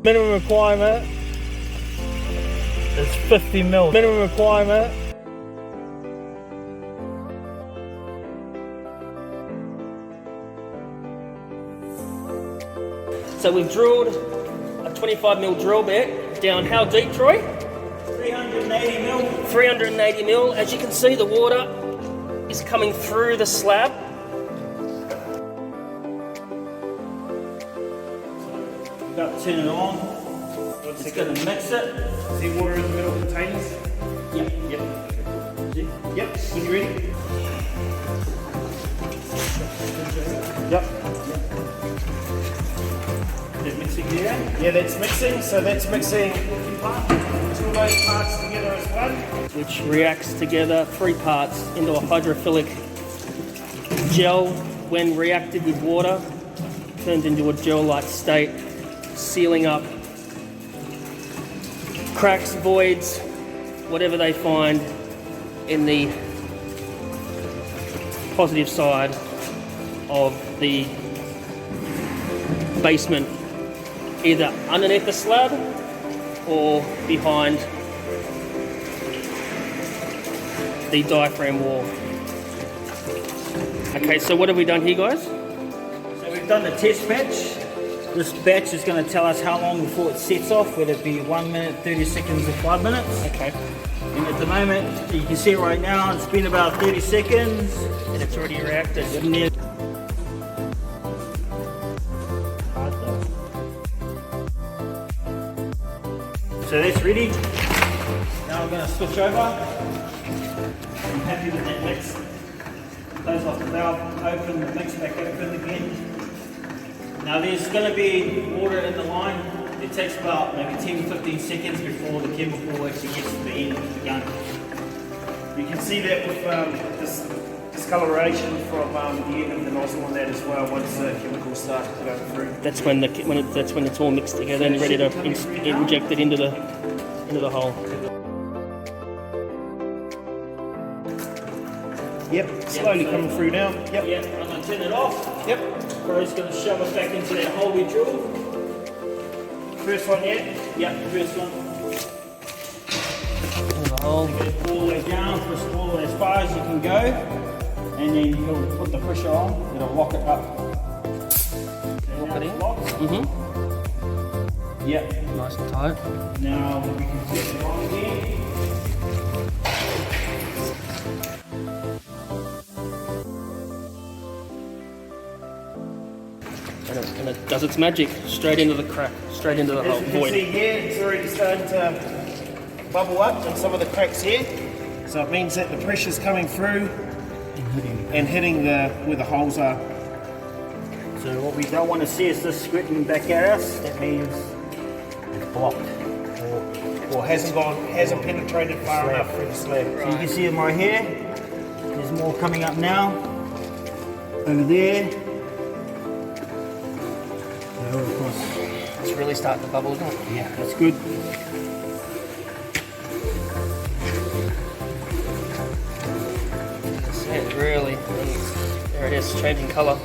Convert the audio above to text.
Minimum requirement is 50 mil. Minimum requirement. So we've drilled a 25 mil drill bit down how deep, Troy? 380 mil. 380 mil. As you can see, the water is coming through the slab. We've got to turn it on. It's going to mix it. See water in the middle containers? Yep. Yep. Yep. When you're ready. Yep. Is it mixing there? Yeah, that's mixing. So that's mixing two of those parts together as one. Which reacts together, 3 parts, into a hydrophilic gel. When reacted with water, turns into a gel-like state, sealing up cracks, voids, whatever they find in the positive side of the basement, either underneath the slab or behind the diaphragm wall. Okay, so what have we done here, guys? So we've done the test batch. This batch is going to tell us how long before it sets off, whether it be 1 minute, 30 seconds or 5 minutes. Okay. And at the moment, you can see it right now, it's been about 30 seconds. And it's already reacted. So that's ready. Now we're going to switch over. I'm happy with that mix. Close off the valve, open the mix back open again. Now there's going to be water in the line. It takes about maybe 10-15 seconds before the chemical actually gets to the end of the gun. You can see that with this discoloration from the end of the nozzle on that as well. Once the chemicals start to go through. That's when it's all mixed together and ready to inject it into the hole. Yep, slowly coming through now. Yep. Yeah, I'm going to turn it off. Yep. Bro's going to shove it back into that hole we drilled. First one yet? Yeah, the first one. Into the hole. Get it all the way down, push it all the way as far as you can go. And then you'll put the pressure on, it'll lock it up. Lock it in. Locked. Mm-hmm. Yep. Nice and tight. Now we can set it on again. And it does its magic. Straight into the crack. Straight into the hole. As you can Void. see here, it's already starting to bubble up in some of the cracks here. So it means that the pressure's coming through and hitting where the holes are. So what we don't want to see is this squirting back at us. That means it's blocked. Or hasn't penetrated far enough through the slab. So you can see them right here. There's more coming up now. Over there. And over across. It's really starting to bubble, isn't it? Yeah, that's good. That's it, really. There it is, changing colour.